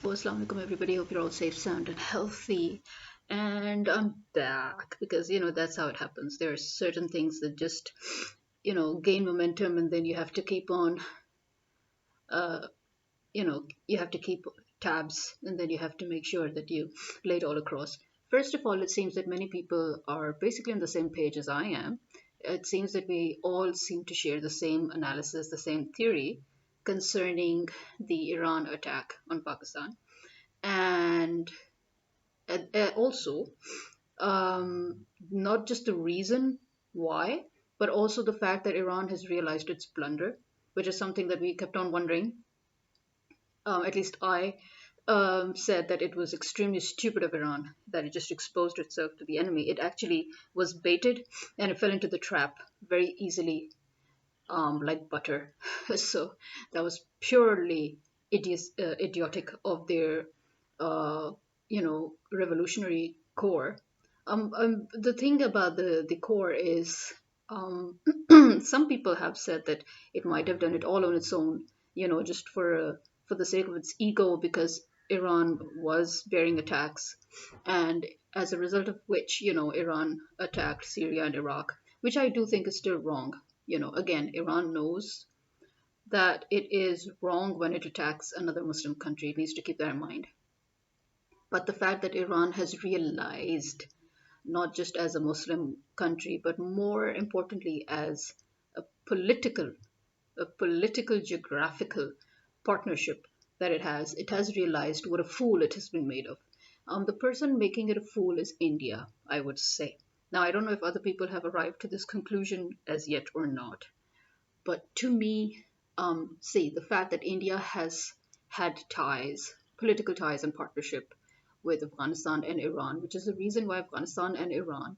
Well, Assalamu alaikum, everybody. Hope you're all safe, sound, and healthy. And I'm back because, that's how it happens. There are certain things that just, gain momentum, and then you have to keep on, uh, you have to keep tabs, and then you have to make sure that you lay it all across. First of all, it seems that many people are basically on the same page as I am. It seems that we all seem to share the same analysis, the same theory concerning the Iran attack on Pakistan. And also not just the reason why, but also the fact that Iran has realized its blunder, which is something that we kept on wondering. At least I said that it was extremely stupid of Iran that it just exposed itself to the enemy. It actually was baited and it fell into the trap very easily, like butter. So that was purely idiotic of their, uh, revolutionary core. The thing about the core is, um, some people have said that it might have done it all on its own, just for the sake of its ego, because Iran was bearing attacks, and as a result of which, Iran attacked Syria and Iraq, which I do think is still wrong. Again, Iran knows that it is wrong when it attacks another Muslim country. It needs to keep that in mind. But the fact that Iran has realized, not just as a Muslim country, but more importantly as a political, a political geographical partnership that it has realized what a fool it has been made of. The person making it a fool is India, I would say. Now, I don't know if other people have arrived to this conclusion as yet or not, but to me, see, the fact that India has had ties, political ties and partnership with Afghanistan and Iran, which is the reason why Afghanistan and Iran,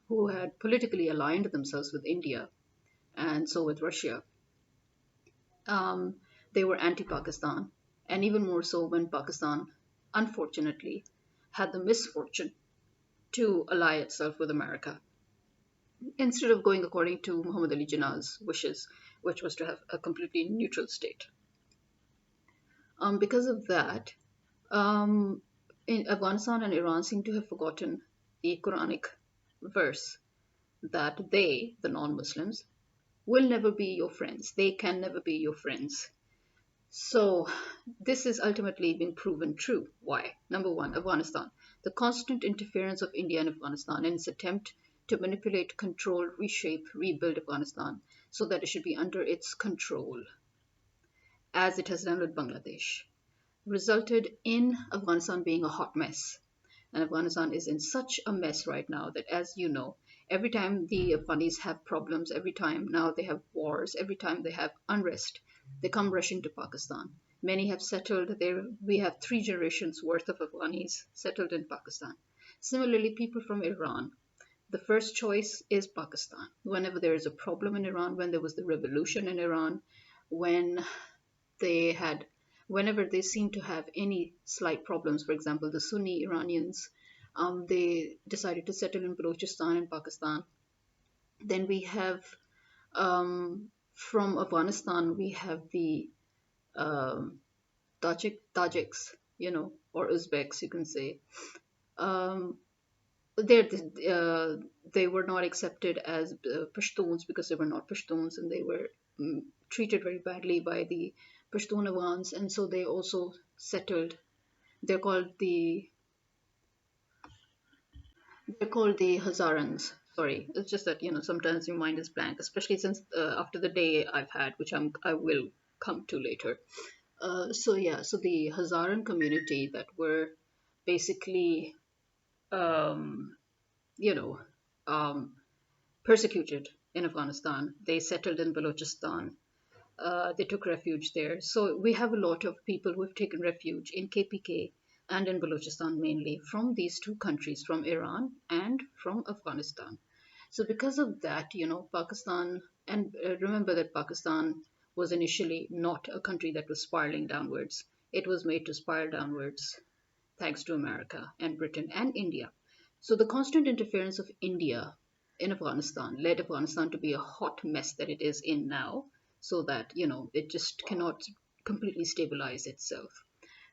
who had politically aligned themselves with India and so with Russia, um, they were anti-Pakistan, and even more so when Pakistan, unfortunately, had the misfortune to ally itself with America instead of going according to Muhammad Ali Jinnah's wishes, which was to have a completely neutral state. Because of that, um, in Afghanistan and Iran seem to have forgotten the Quranic verse that they, the non-Muslims, will never be your friends. They can never be your friends. So this has ultimately been proven true. Why? Number one, Afghanistan. The constant interference of India and Afghanistan in its attempt to manipulate, control, reshape, rebuild Afghanistan so that it should be under its control, as it has done with Bangladesh, resulted in Afghanistan being a hot mess. And Afghanistan is in such a mess right now that, as you know, every time the Afghanis have problems, every time now they have wars, every time they have unrest, they come rushing to Pakistan. Many have settled there. We have 3 generations worth of Afghanis settled in Pakistan. Similarly, people from Iran, the first choice is Pakistan. Whenever there is a problem in Iran, when there was the revolution in Iran, when they had whenever they seem to have any slight problems, for example, the Sunni Iranians, they decided to settle in Baluchistan in Pakistan. Then we have, from Afghanistan, we have the um, Tajiks, or Uzbeks, you can say. Um, they're, they were not accepted as Pashtuns because they were not Pashtuns, and they were treated very badly by the Pashtun Afghans, and so they also settled. They're called the they're called the Hazarans. Sorry, it's just that sometimes your mind is blank, especially since after the day I've had, which I will come to later. So yeah, so the Hazaran community that were basically um, you know um, persecuted in Afghanistan. They settled in Balochistan. They took refuge there. So we have a lot of people who have taken refuge in KPK and in Balochistan mainly from these two countries, from Iran and from Afghanistan. So because of that, Pakistan, and remember that Pakistan was initially not a country that was spiraling downwards. It was made to spiral downwards thanks to America and Britain and India. So the constant interference of India in Afghanistan led Afghanistan to be a hot mess that it is in now, so that, it just cannot completely stabilize itself.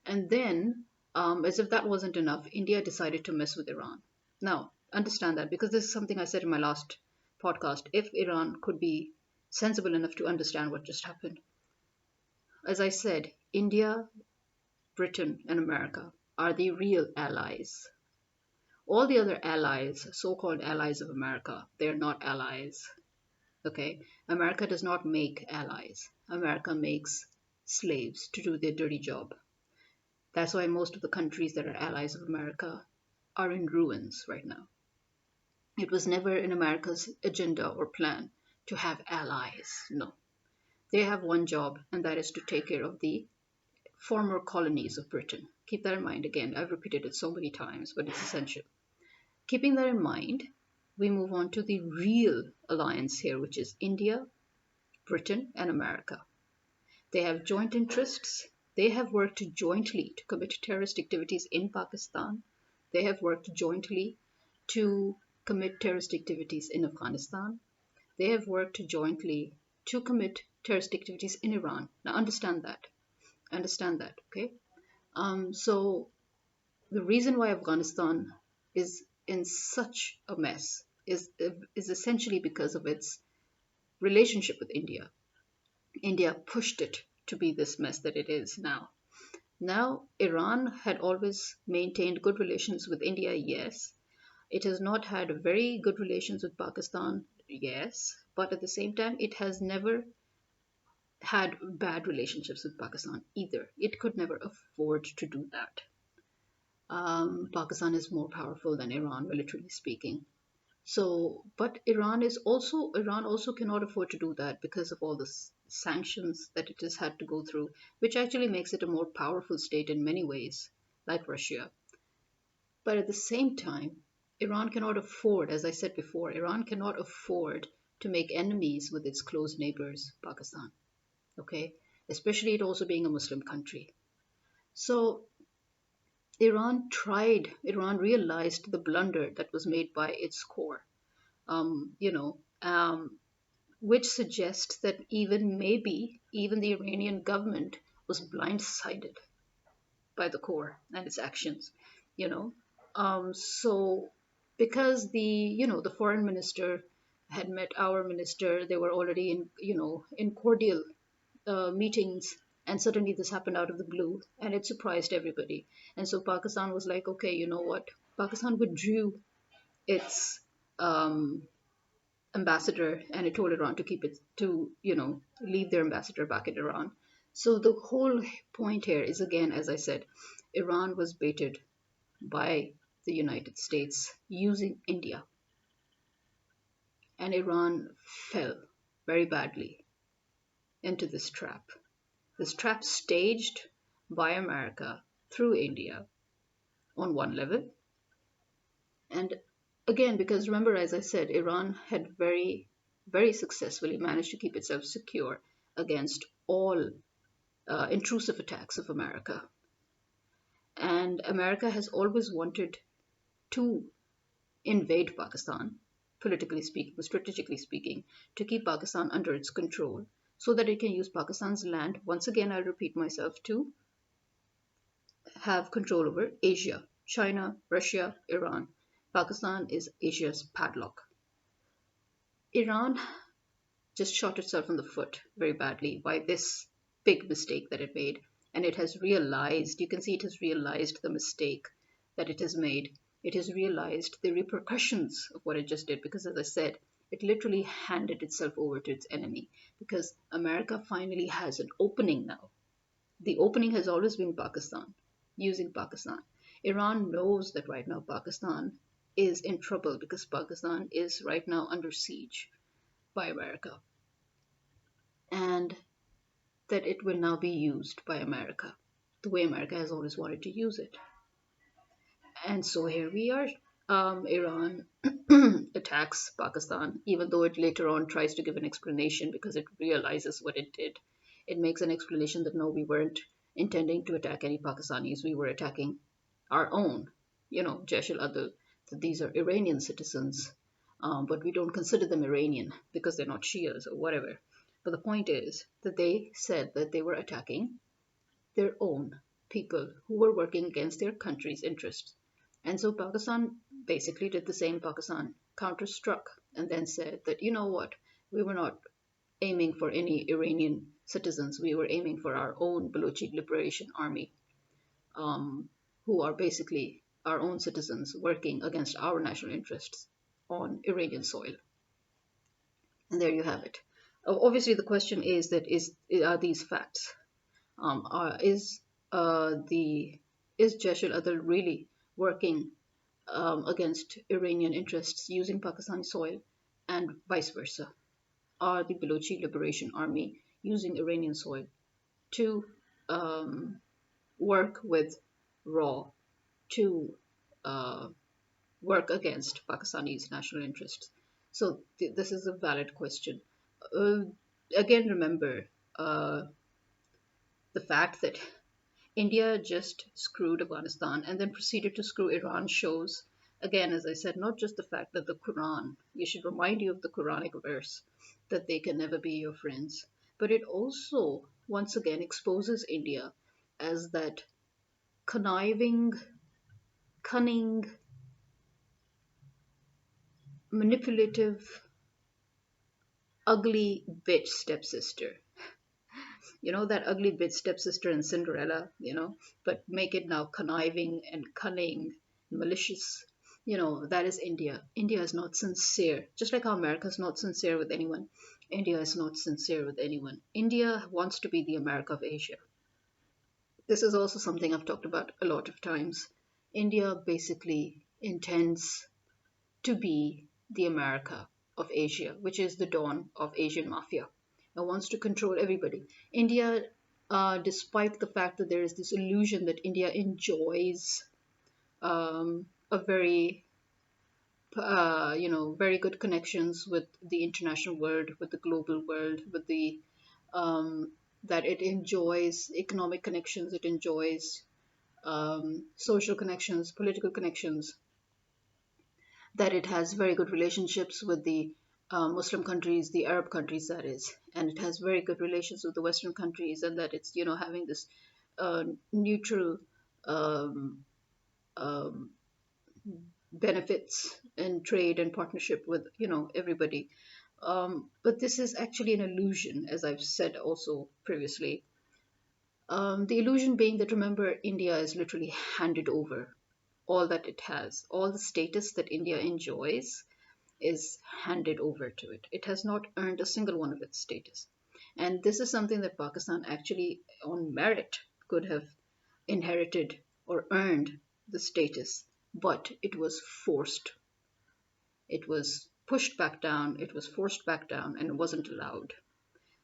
And then, as if that wasn't enough, India decided to mess with Iran. Now, understand that because this is something I said in my last podcast. If Iran could be sensible enough to understand what just happened, as I said, India, Britain, and America are the real allies. All the other allies, so called allies of America, they're not allies. Okay? America does not make allies, America makes slaves to do their dirty job. That's why most of the countries that are allies of America are in ruins right now. It was never in America's agenda or plan to have allies. No. They have one job, and that is to take care of the former colonies of Britain. Keep that in mind. Again, I've repeated it so many times, but it's essential. Keeping that in mind, we move on to the real alliance here, which is India, Britain, and America. They have joint interests. They have worked jointly to commit terrorist activities in Pakistan. They have worked jointly to commit terrorist activities in Afghanistan. They have worked jointly to commit terrorist activities in Iran. Now, understand that. Understand that, okay? So, the reason why Afghanistan is in such a mess is essentially because of its relationship with India. India pushed it to be this mess that it is now. Now, Iran had always maintained good relations with India, yes. It has not had very good relations with Pakistan, yes. But at the same time, it has never had bad relationships with Pakistan either. It could never afford to do that. Pakistan is more powerful than Iran, militarily speaking. So, but Iran also cannot afford to do that because of all the sanctions that it has had to go through, which actually makes it a more powerful state in many ways, like Russia. But at the same time, Iran cannot afford, as I said before, Iran cannot afford to make enemies with its close neighbors, Pakistan. Okay, especially it also being a Muslim country. So Iran realized the blunder that was made by its core. Um, you know, um, which suggests that even the Iranian government was blindsided by the core and its actions, you know. So because the foreign minister had met our minister, they were already in cordial meetings, and suddenly this happened out of the blue, and it surprised everybody. And so Pakistan was like, okay, you know what? Pakistan withdrew its um, ambassador, and it told Iran to keep it to leave their ambassador back in Iran. So the whole point here is, again, as I said, Iran was baited by the United States using India, and Iran fell very badly into this trap staged by America through India on one level. And again, because remember, as I said, Iran had very, very successfully managed to keep itself secure against all intrusive attacks of America. And America has always wanted to invade Pakistan, politically speaking, strategically speaking, to keep Pakistan under its control so that it can use Pakistan's land, once again, I'll repeat myself, to have control over Asia, China, Russia, Iran. Pakistan is Asia's padlock. Iran just shot itself in the foot very badly by this big mistake that it made. And it has realized, you can see it has realized the mistake that it has made. It has realized the repercussions of what it just did because, as I said, it literally handed itself over to its enemy because America finally has an opening now. The opening has always been Pakistan, using Pakistan. Iran knows that right now Pakistan is in trouble because Pakistan is right now under siege by America, and that it will now be used by America the way America has always wanted to use it. And so here we are. Iran attacks Pakistan, even though it later on tries to give an explanation because it realizes what it did. It makes an explanation that no, we weren't intending to attack any Pakistanis, we were attacking our own, Jaish al Adl, that these are Iranian citizens, but we don't consider them Iranian because they're not Shias or whatever. But the point is that they said that they were attacking their own. people who were working against their country's interests. And so Pakistan basically did the same. Pakistan counterstruck and then said that, you know what, we were not aiming for any Iranian citizens. We were aiming for our own Baluchi Liberation Army, um, who are basically our own citizens working against our national interests on Iranian soil. And there you have it. Obviously, the question is that are these facts? Is the is Jaish al-Adl really working against Iranian interests using Pakistani soil, and vice versa? Are the Baluchi Liberation Army using Iranian soil to um, work with RAW to uh, work against Pakistani's national interests? So this is a valid question. Uh, Again, remember uh, the fact that India just screwed Afghanistan and then proceeded to screw Iran shows, again, as I said, not just the fact that the Quran, you should remind you of the Quranic verse that they can never be your friends, but it also once again exposes India as that conniving, cunning, manipulative, ugly bitch stepsister. That ugly bitch stepsister in Cinderella, but make it now conniving and cunning, malicious. That is India. India is not sincere. Just like how America is not sincere with anyone, India is not sincere with anyone. India wants to be the America of Asia. This is also something I've talked about a lot of times. India basically intends to be the America of Asia, which is the dawn of Asian mafia, and wants to control everybody. India, despite the fact that there is this illusion that India enjoys a very, very good connections with the international world, with the global world, with the that it enjoys economic connections, it enjoys social connections, political connections, that it has very good relationships with the Muslim countries, the Arab countries, that is, and it has very good relations with the Western countries, and that it's having this neutral um, um, benefits and trade and partnership with everybody. But this is actually an illusion, as I've said also previously. The illusion being that, remember, India is literally handed over all that it has, all the status that India enjoys is handed over to it. It has not earned a single one of its status. And this is something that Pakistan actually, on merit, could have inherited or earned the status, but it was forced. It was pushed back down, it was forced back down, and it wasn't allowed.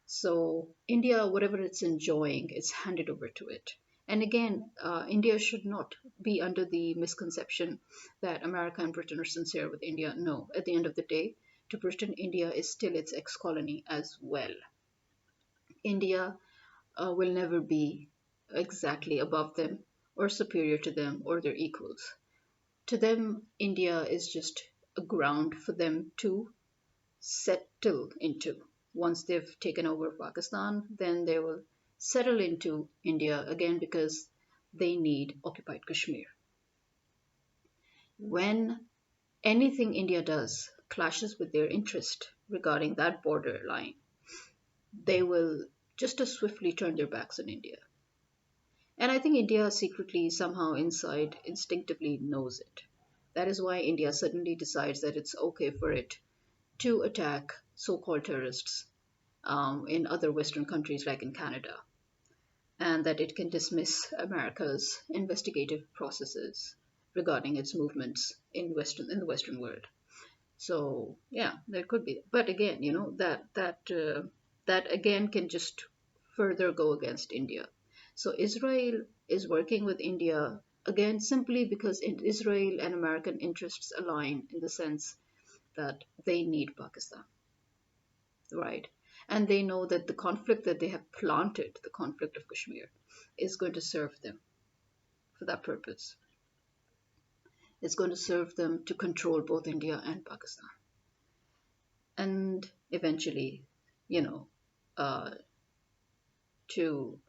So, India, whatever it's enjoying, is handed over to it. And again, India should not be under the misconception that America and Britain are sincere with India. No, at the end of the day, to Britain, India is still its ex colony as well. India will never be exactly above them or superior to them or their equals. To them, India is just a ground for them to settle into. Once they've taken over Pakistan, then they will settle into India again because they need occupied Kashmir. When anything India does clashes with their interest regarding that border line, they will just as swiftly turn their backs on India. And I think India secretly, somehow inside, instinctively knows it. That is why India suddenly decides that it's okay for it to attack so called terrorists in other Western countries like in Canada, and that it can dismiss America's investigative processes regarding its movements in the Western world. So yeah, there could be, but again, that again can just further go against India. So Israel is working with India again simply because Israel and American interests align in the sense that they need Pakistan, right? And they know that the conflict that they have planted, the conflict of Kashmir, is going to serve them for that purpose. It's going to serve them to control both India and Pakistan. And eventually, you know, uh, to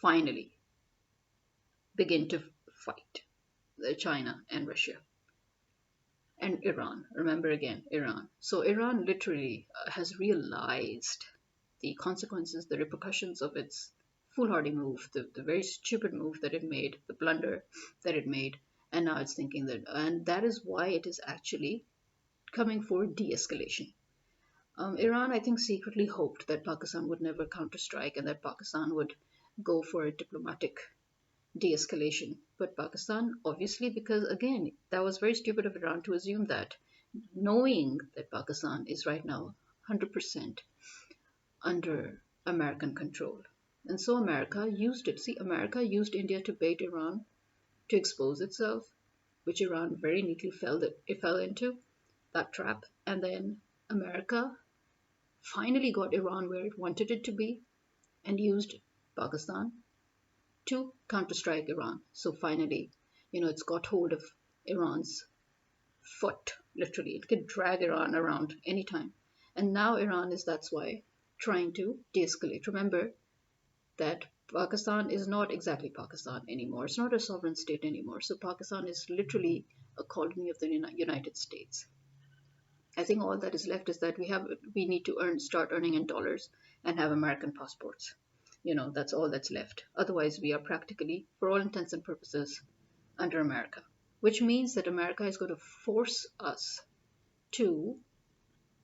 finally begin to fight China and Russia and Iran. Remember again, Iran. So Iran literally has realized the consequences, the repercussions of its foolhardy move, the very stupid move that it made, the blunder that it made, and now it's thinking that, and that is why it is actually coming for de-escalation. Iran, I think, secretly hoped that Pakistan would never counterstrike and that Pakistan would go for a diplomatic de-escalation. But Pakistan, obviously, because again, that was very stupid of Iran to assume that, knowing that Pakistan is right now 100% under American control. And so America used it. See, America used India to bait Iran to expose itself, which Iran very neatly fell into that trap. And then America finally got Iran where it wanted it to be and used Pakistan to counter-strike Iran. So finally, it's got hold of Iran's foot, literally. It could drag Iran around anytime. And now Iran is, that's why, trying to de-escalate. Remember that Pakistan is not exactly Pakistan anymore. It's not a sovereign state anymore. So Pakistan is literally a colony of the United States. I think all that is left is that we need to start earning in dollars and have American passports. That's all that's left. Otherwise, we are practically, for all intents and purposes, under America, which means that America is going to force us to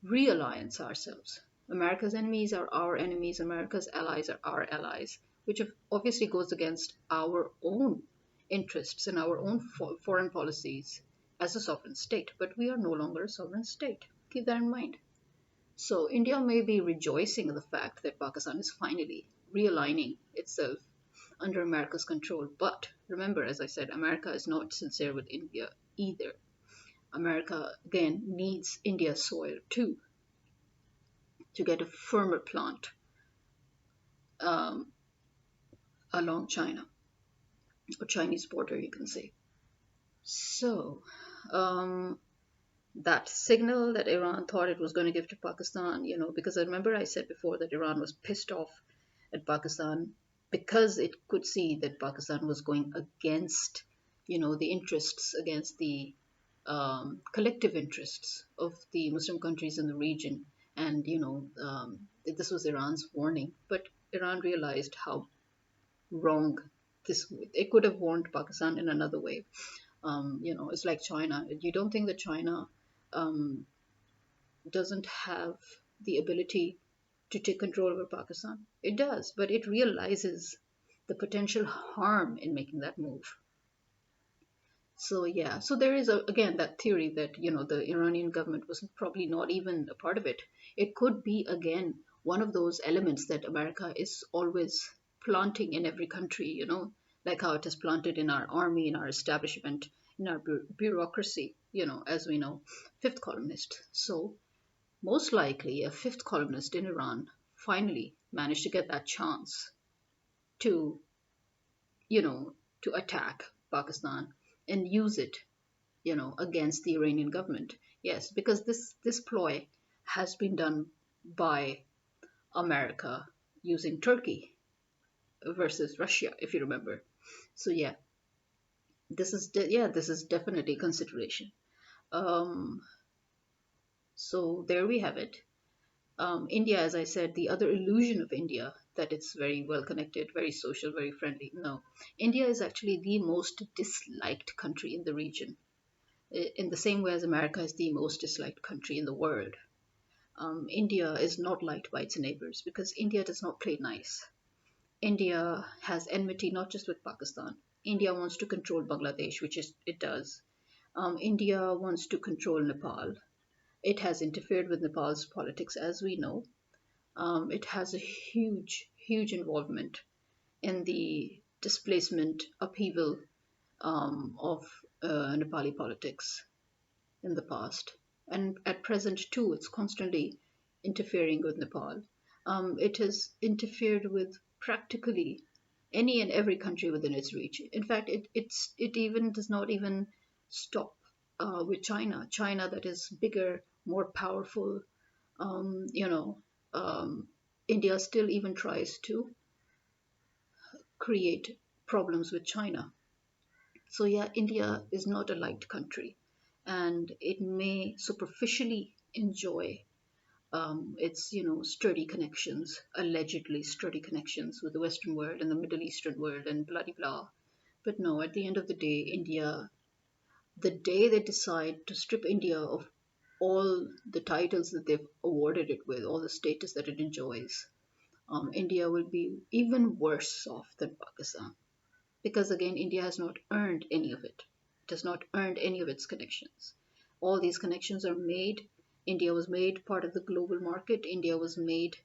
realliance ourselves. America's enemies are our enemies, America's allies are our allies, which obviously goes against our own interests and our own foreign policies as a sovereign state. But we are no longer a sovereign state. Keep that in mind. So India may be rejoicing in the fact that Pakistan is finally realigning itself under America's control. But remember, as I said, America is not sincere with India either. America, again, needs India's soil too to get a firmer plant um, along China, or Chinese border, you can say. So, um, that signal that Iran thought it was going to give to Pakistan, because I remember I said before that Iran was pissed off at Pakistan because it could see that Pakistan was going against, the interests, against the collective interests of the Muslim countries in the region. And, this was Iran's warning. But Iran realized how wrong it could have warned Pakistan in another way. It's like China. You don't think that China um, doesn't have the ability to take control over Pakistan? It does, but it realizes the potential harm in making that move. So yeah, so there is again that theory that the Iranian government was probably not even a part of it. It could be again one of those elements that America is always planting in every country, like how it is planted in our army, in our establishment, in our bureaucracy, as we know, fifth columnist. So most likely a fifth columnist in Iran finally managed to get that chance to, you know, to attack Pakistan and use it, against the Iranian government. Yes, because this ploy has been done by America using Turkey versus Russia, if you remember. So yeah, this is definitely consideration. Um, so there we have it. India, as I said, the other illusion of India that it's very well connected, very social, very friendly. No, India is actually the most disliked country in the region, in the same way as America is the most disliked country in the world. India is not liked by its neighbors because India does not play nice. India has enmity not just with Pakistan. India wants to control Bangladesh, which it does. India wants to control Nepal. It has interfered with Nepal's politics, as we know. It has a huge, huge involvement in the displacement, upheaval of Nepali politics in the past. And at present, too, it's constantly interfering with Nepal. It has interfered with practically any and every country within its reach. In fact, it even does not even stop with China. China, that is bigger, more powerful, um, you know, um, India still even tries to create problems with China. So yeah, India is not a light country, and it may superficially enjoy its sturdy connections, allegedly sturdy connections with the Western world and the Middle Eastern world and blah blah blah. But no, at the end of the day, India, the day they decide to strip India of all the titles that they've awarded it with, all the status that it enjoys, India will be even worse off than Pakistan. Because again, India has not earned any of it. It has not earned any of its connections. All these connections are made. India was made part of the global market. India was made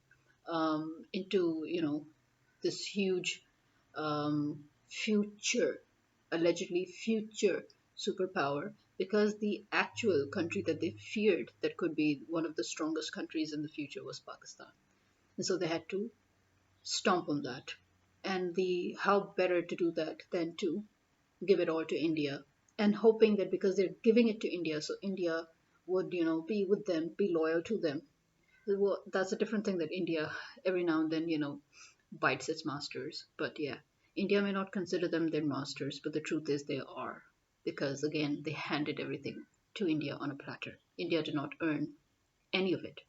into, this huge future, allegedly future superpower, because the actual country that they feared that could be one of the strongest countries in the future was Pakistan. And so they had to stomp on that. And the how better to do that than to give it all to India, and hoping that because they're giving it to India, so India would, be with them, be loyal to them. Well, that's a different thing that India every now and then, bites its masters. But yeah, India may not consider them their masters, but the truth is they are. Because again, they handed everything to India on a platter. India did not earn any of it.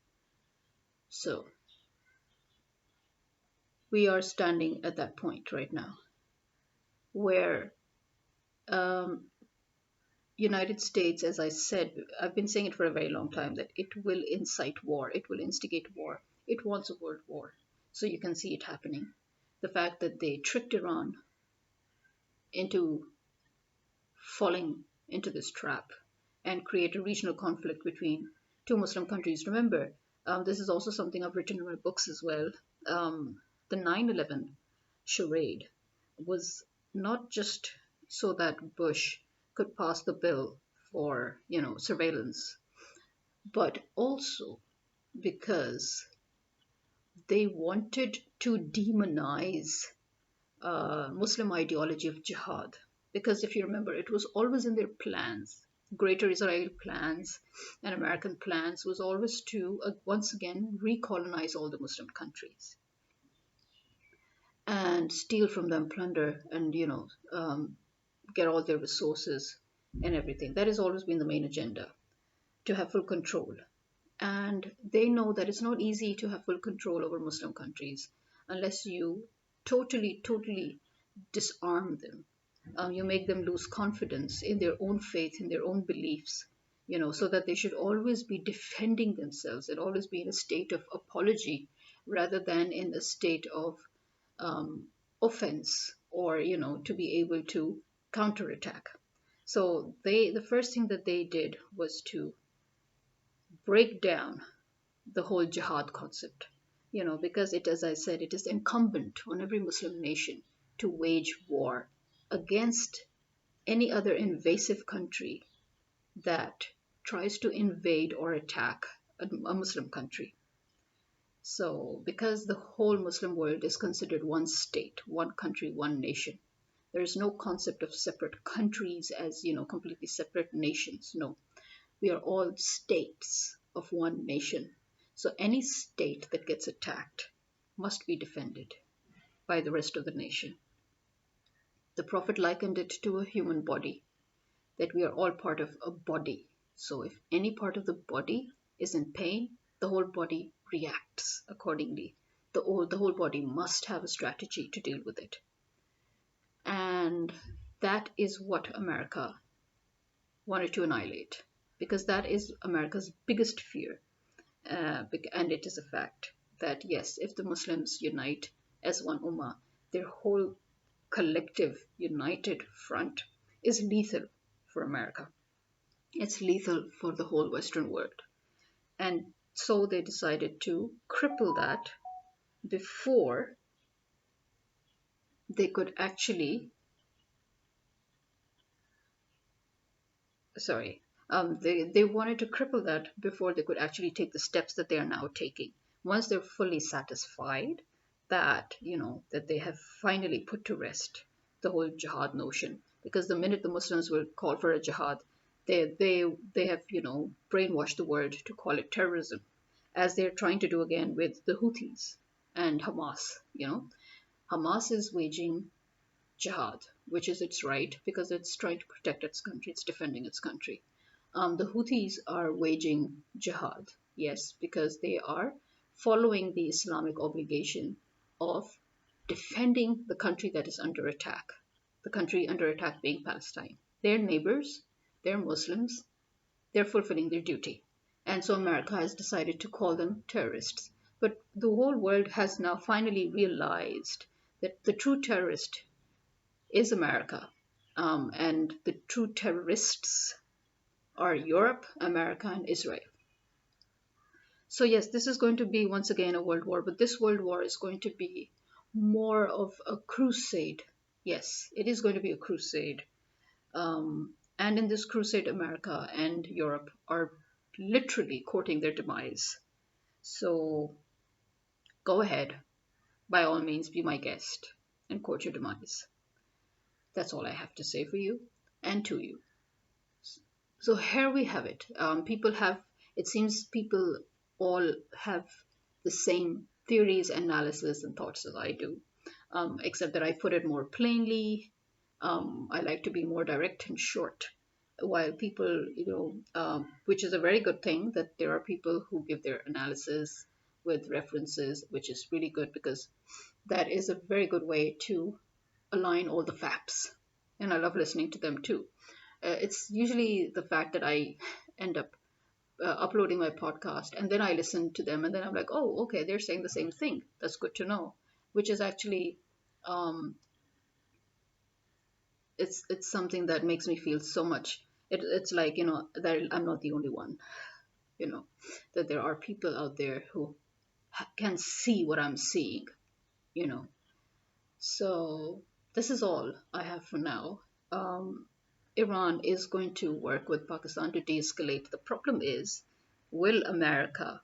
So we are standing at that point right now where um, United States, as I said, I've been saying it for a very long time that it will incite war, it will instigate war. It wants a world war. So you can see it happening. The fact that they tricked Iran into falling into this trap and create a regional conflict between two Muslim countries. Remember, this is also something I've written in my books as well. The 9/11 charade was not just so that Bush could pass the bill for, surveillance, but also because they wanted to demonize Muslim ideology of jihad. Because if you remember, it was always in their plans. Greater Israel plans and American plans was always to once again recolonize all the Muslim countries and steal from them, plunder, and get all their resources and everything. That has always been the main agenda, to have full control. And they know that it's not easy to have full control over Muslim countries unless you totally disarm them. You make them lose confidence in their own faith, in their own beliefs, so that they should always be defending themselves and always be in a state of apology rather than in a state of um, offense, or, to be able to counterattack. So the first thing that they did was to break down the whole jihad concept, because it, as I said, it is incumbent on every Muslim nation to wage war against any other invasive country that tries to invade or attack a Muslim country. So, because the whole Muslim world is considered one state, one country, one nation, there is no concept of separate countries as, completely separate nations. No, we are all states of one nation. So any state that gets attacked must be defended by the rest of the nation. The Prophet likened it to a human body, that we are all part of a body. So if any part of the body is in pain, the whole body reacts accordingly. The whole body must have a strategy to deal with it. And that is what America wanted to annihilate, because that is America's biggest fear. And it is a fact that yes, if the Muslims unite as one ummah, their whole collective united front is lethal for America. It's lethal for the whole Western world. And so they decided to cripple that before they could actually, sorry, they wanted to cripple that before they could actually take the steps that they are now taking. Once they're fully satisfied that, that they have finally put to rest the whole jihad notion, because the minute the Muslims will call for a jihad, they have, brainwashed the world to call it terrorism, as they're trying to do again with the Houthis and Hamas. Hamas is waging jihad which is its right because it's trying to protect its country, it's defending its country. The Houthis are waging jihad, yes, because they are following the Islamic obligation of defending the country that is under attack, the country under attack being Palestine. They're neighbors, they're Muslims, they're fulfilling their duty. And so America has decided to call them terrorists. But the whole world has now finally realized that the true terrorist is America. And the true terrorists are Europe, America, and Israel. So, yes, this is going to be once again a world war, but this world war is going to be more of a crusade. Yes, it is going to be a crusade. And in this crusade, America and Europe are literally courting their demise. So, go ahead, by all means, be my guest and court your demise. That's all I have to say for you and to you. So here we have it. It seems people all have the same theories, analysis, and thoughts as I do, except that I put it more plainly. I like to be more direct and short, while people, which is a very good thing that there are people who give their analysis with references, which is really good because that is a very good way to align all the facts. And I love listening to them too. It's usually the fact that I end up uploading my podcast and then I listen to them and then I'm like, oh, okay, they're saying the same thing. That's good to know, which is actually um, it's something that makes me feel so much. It's like that I'm not the only one. That there are people out there who can see what I'm seeing. You know, so this is all I have for now. Um, Iran is going to work with Pakistan to de escalate. The problem is, will America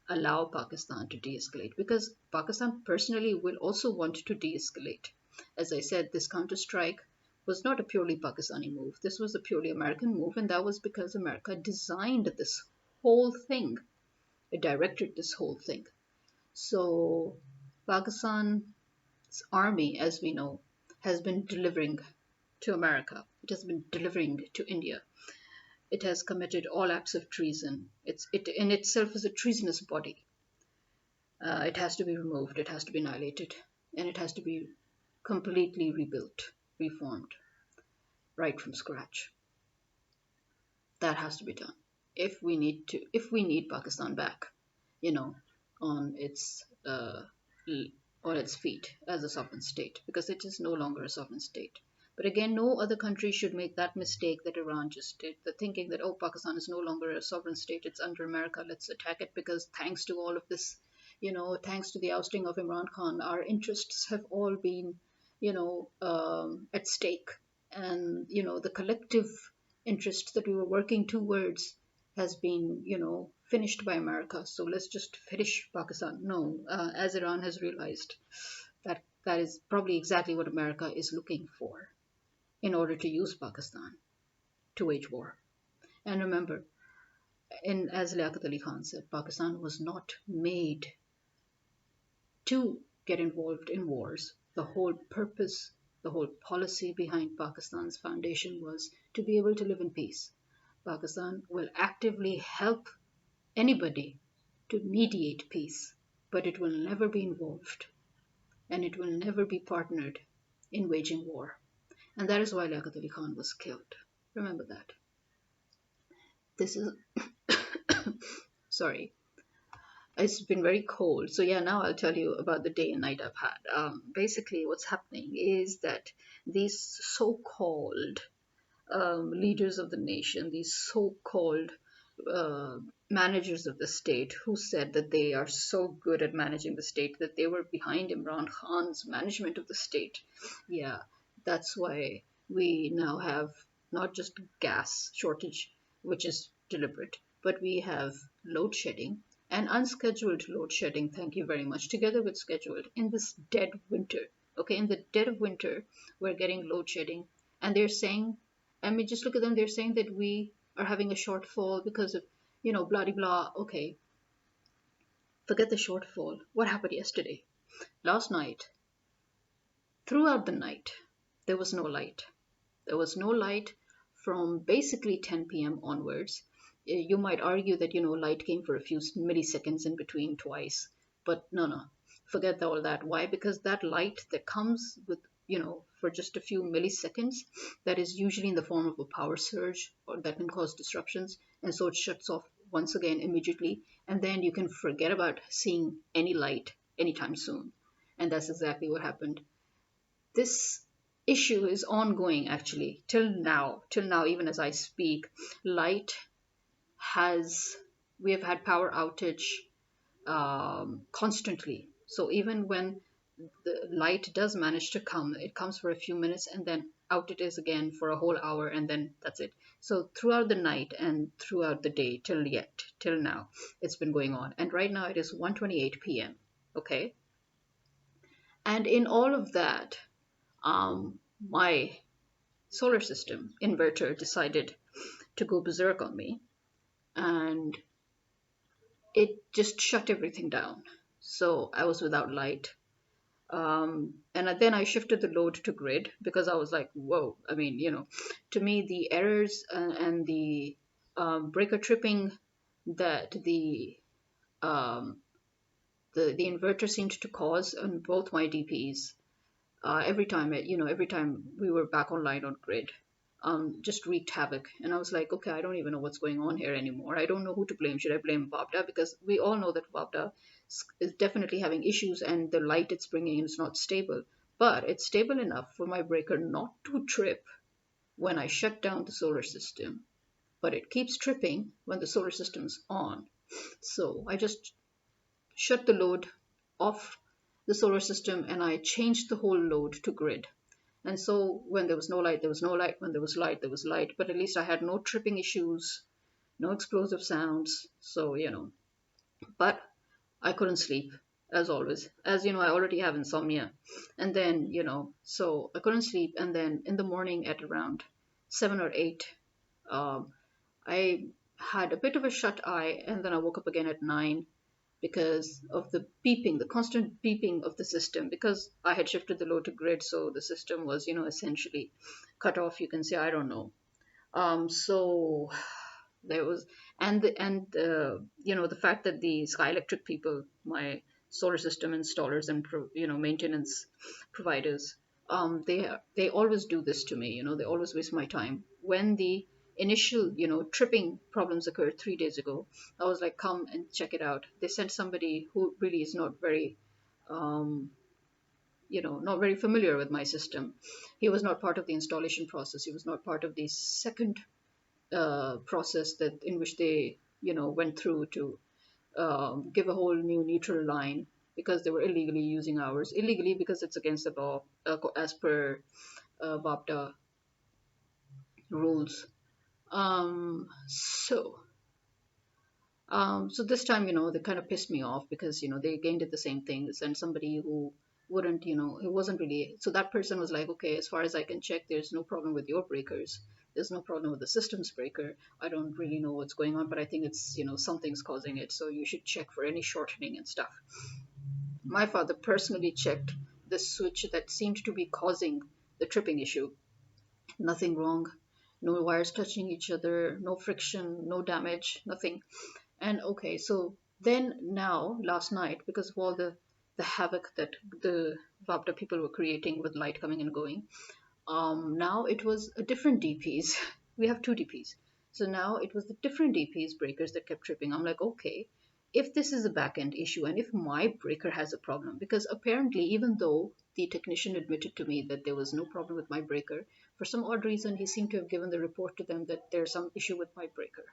allow Pakistan to de escalate? Because Pakistan personally will also want to de escalate. As I said, this counter strike was not a purely Pakistani move. This was a purely American move, and that was because America designed this whole thing, it directed this whole thing. So, Pakistan's army, as we know, has been delivering to America. It has been delivering to India. It has committed all acts of treason. It in itself is a treasonous body. It has to be removed. It has to be annihilated, and it has to be completely rebuilt, reformed, right from scratch. That has to be done if we need Pakistan back, you know, on its on its feet as a sovereign state, because it is no longer a sovereign state. But again, no other country should make that mistake that Iran just did, the thinking that, oh, Pakistan is no longer a sovereign state, it's under America, let's attack it, because thanks to all of this, thanks to the ousting of Imran Khan, our interests have all been, at stake. And, the collective interest that we were working towards has been, finished by America. So let's just finish Pakistan. No, as Iran has realized, that is probably exactly what America is looking for in order to use Pakistan to wage war. And remember, as Liaquat Ali Khan said, Pakistan was not made to get involved in wars. The whole purpose, the whole policy behind Pakistan's foundation was to be able to live in peace. Pakistan will actively help anybody to mediate peace, but it will never be involved and it will never be partnered in waging war. And that is why Liaquat Ali Khan was killed. Remember that. This is, sorry, it's been very cold. So yeah, now I'll tell you about the day and night I've had. Basically, what's happening is that these so-called leaders of the nation, these so-called uh, managers of the state, who said that they are so good at managing the state, that they were behind Imran Khan's management of the state. Yeah, that's why we now have not just gas shortage, which is deliberate, but we have load shedding and unscheduled load shedding, thank you very much, together with scheduled, in this dead winter. Okay, in the dead of winter, we're getting load shedding, and they're saying, I mean, just look at them, they're saying that we are having a shortfall because of, blah, blah, blah. Okay, forget the shortfall. What happened yesterday? Last night, throughout the night, there was no light. There was no light from basically 10 p.m. onwards. You might argue that, light came for a few milliseconds in between twice, but no, no, forget all that. Why? Because that light that comes with, for just a few milliseconds, that is usually in the form of a power surge or that can cause disruptions. And so it shuts off once again immediately. And then you can forget about seeing any light anytime soon. And that's exactly what happened. This issue is ongoing actually till now, even as I speak. Light has We have had power outage constantly. So even when the light does manage to come, it comes for a few minutes and then out it is again for a whole hour, and then that's it. So throughout the night and throughout the day till now, it's been going on. And right now it is 1:28 p.m. Okay, and in all of that, my solar system inverter decided to go berserk on me, and it just shut everything down. So I was without light. And then I shifted the load to grid because I was like, whoa. I mean, to me, the errors and the breaker tripping that um, the inverter seemed to cause on both my DPs, every time we were back online on grid, just wreaked havoc. And I was like, okay, I don't even know what's going on here anymore. I don't know who to blame. Should I blame Vabda? Because we all know that Vabda is definitely having issues, and the light it's bringing in is not stable. But it's stable enough for my breaker not to trip when I shut down the solar system. But it keeps tripping when the solar system's on. So I just shut the load off the solar system and I changed the whole load to grid. And so when there was no light, there was no light. When there was light, there was light. But at least I had no tripping issues, no explosive sounds. So, but I couldn't sleep as always. As you know, I already have insomnia. And then, so I couldn't sleep. And then in the morning at around 7 or 8, um, I had a bit of a shut eye. And then I woke up again at 9 because of the beeping, the constant beeping of the system, because I had shifted the load to grid, so the system was, essentially cut off. You can say, I don't know. So there was, the fact that the Sky Electric people, my solar system installers and maintenance providers, they always do this to me. They always waste my time. When the initial tripping problems occurred 3 days ago, I was like, come and check it out. They sent somebody who really is not very um, not very familiar with my system. He was not part of the installation process. He was not part of the second process that in which they went through to give a whole new neutral line because they were illegally using ours. Illegally because it's against the law as per BAPTA rules. So this time, they kind of pissed me off because, they again did the same thing. They sent somebody who wouldn't, it wasn't really. So that person was like, okay, as far as I can check, there's no problem with your breakers. There's no problem with the system's breaker. I don't really know what's going on, but I think it's, something's causing it. So you should check for any shortening and stuff. My father personally checked the switch that seemed to be causing the tripping issue. Nothing wrong. No wires touching each other, no friction, no damage, nothing. And okay, so then now, last night, because of all the havoc that the Vapta people were creating with light coming and going, now it was a different DPs. We have two DPs. So now it was the different DPs breakers that kept tripping. I'm like, okay, if this is a back end issue and if my breaker has a problem, because apparently, even though the technician admitted to me that there was no problem with my breaker, for some odd reason, he seemed to have given the report to them that there's some issue with my breaker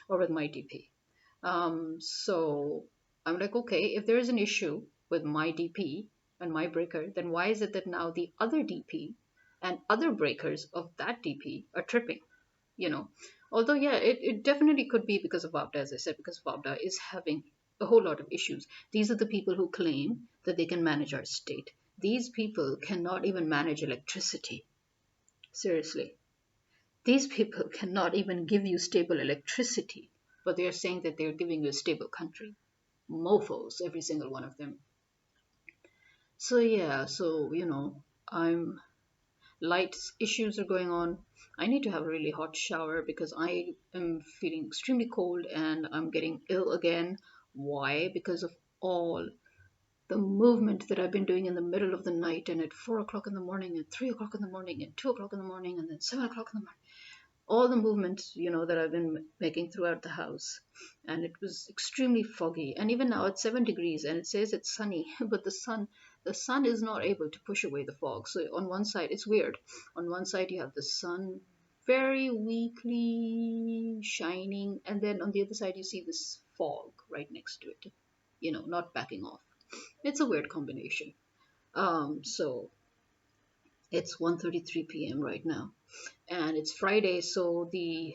or with my DP. So I'm like, okay, if there is an issue with my DP and my breaker, then why is it that now the other DP and other breakers of that DP are tripping? You know, Although, yeah, it definitely could be because of Vavda, as I said, because Vavda is having a whole lot of issues. These are the people who claim that they can manage our state. These people cannot even manage electricity. Seriously. These people cannot even give you stable electricity, but they are saying that they're giving you a stable country. Mofos, every single one of them. So yeah, I'm light issues are going on. I need to have a really hot shower because I am feeling extremely cold and I'm getting ill again. Why? Because of all the movement that I've been doing in the middle of the night and at 4 o'clock in the morning and 3 o'clock in the morning and 2 o'clock in the morning and then 7 o'clock in the morning. All the movements, that I've been making throughout the house. And it was extremely foggy. And even now it's 7 degrees and it says it's sunny, but the sun is not able to push away the fog. So on one side, it's weird. On one side you have the sun very weakly shining, and then on the other side you see this fog right next to it, not backing off. It's a weird combination. So it's 1:33 p.m. right now, and it's Friday, so the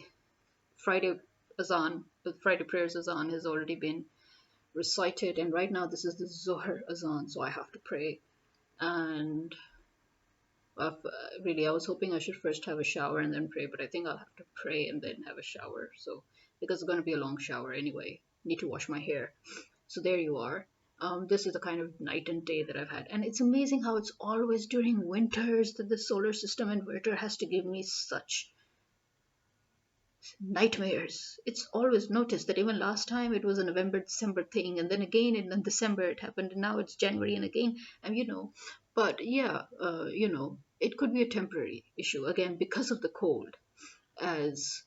Friday the Friday prayers azan has already been recited, and right now this is the Zohar azan, so I have to pray. And really, I was hoping I should first have a shower and then pray, but I think I'll have to pray and then have a shower. So because it's going to be a long shower anyway, need to wash my hair. So there you are. This is the kind of night and day that I've had. And it's amazing how it's always during winters that the solar system inverter has to give me such nightmares. It's always noticed that even last time it was a November, December thing, and then again in December it happened, and now it's January and again, and but yeah, it could be a temporary issue again because of the cold, as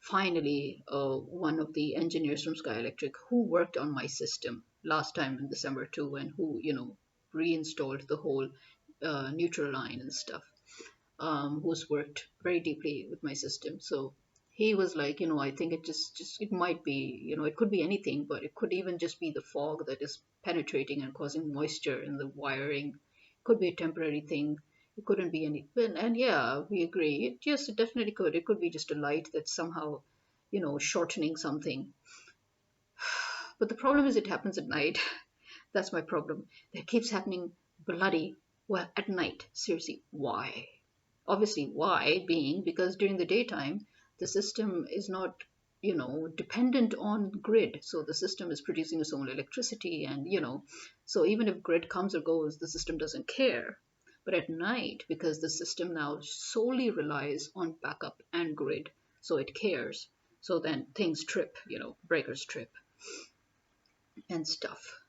finally, one of the engineers from Sky Electric who worked on my system last time in December too, and who, reinstalled the whole neutral line and stuff, who's worked very deeply with my system. So he was like, I think it might be, it could be anything, but it could even just be the fog that is penetrating and causing moisture in the wiring. Could be a temporary thing. It couldn't be any, and yeah, we agree. Yes, it definitely could. It could be just a light that's somehow, shortening something. But the problem is it happens at night. That's my problem. It keeps happening bloody well at night. Seriously, why? Obviously, why being because during the daytime the system is not, dependent on grid. So the system is producing its own electricity, and so even if grid comes or goes, the system doesn't care. But at night, because the system now solely relies on backup and grid, so it cares. So then things trip, breakers trip and stuff.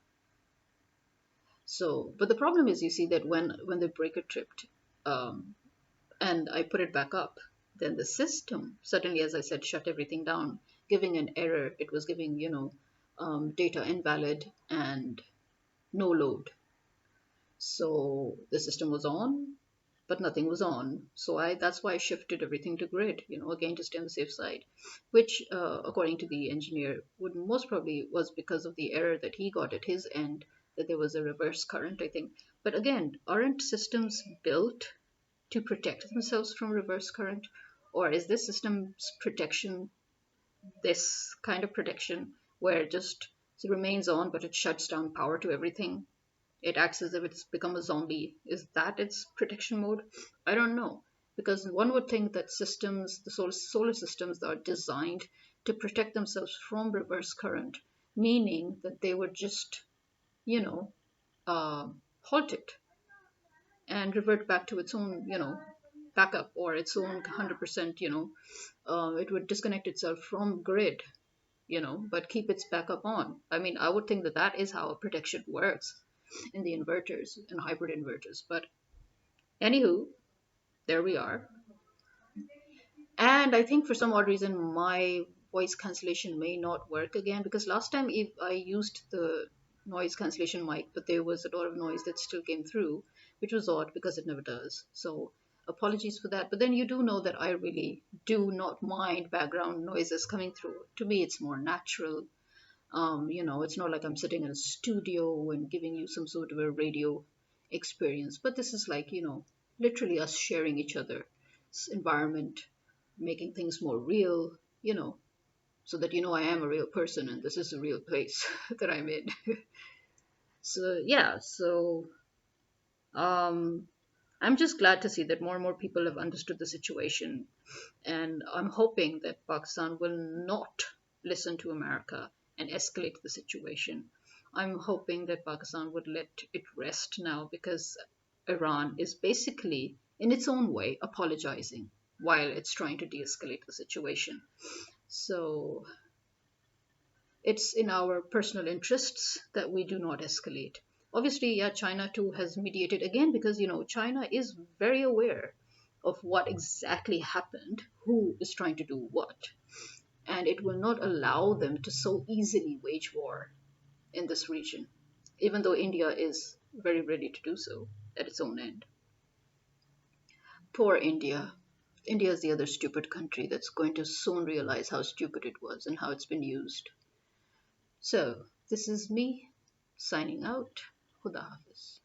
So, but the problem is, you see that when the breaker tripped, um, and I put it back up, then the system suddenly, as I said, shut everything down, giving an error. It was giving, data invalid and no load. So the system was on, but nothing was on. So that's why I shifted everything to grid, again to stay on the safe side, which, according to the engineer, would most probably was because of the error that he got at his end, that there was a reverse current, I think. But again, aren't systems built to protect themselves from reverse current? Or is this system's protection this kind of protection where it just remains on but it shuts down power to everything? It acts as if it's become a zombie. Is that its protection mode? I don't know. Because one would think that systems, the solar systems, are designed to protect themselves from reverse current, meaning that they would just, you know, halt it and revert back to its own, backup or its own 100%, it would disconnect itself from grid, but keep its backup on. I mean, I would think that that is how a protection works in the inverters and hybrid inverters. But anywho, there we are. And I think for some odd reason, my voice cancellation may not work again, because last time if I used the noise cancellation mic, but there was a lot of noise that still came through, which was odd because it never does. So apologies for that. But then you do know that I really do not mind background noises coming through. To me, it's more natural. It's not like I'm sitting in a studio and giving you some sort of a radio experience, but this is like, literally us sharing each other's environment, making things more real, so that I am a real person and this is a real place that I'm in. So yeah, so um, I'm just glad to see that more and more people have understood the situation, and I'm hoping that Pakistan will not listen to America and escalate the situation. I'm hoping that Pakistan would let it rest now, because Iran is basically in its own way, apologizing while it's trying to de escalate the situation. So it's in our personal interests that we do not escalate. Obviously, yeah, China too has mediated again because, China is very aware of what exactly happened, who is trying to do what, and it will not allow them to so easily wage war in this region, even though India is very ready to do so at its own end. Poor India. India is the other stupid country that's going to soon realize how stupid it was and how it's been used. So, this is me signing out. Khuda Hafiz.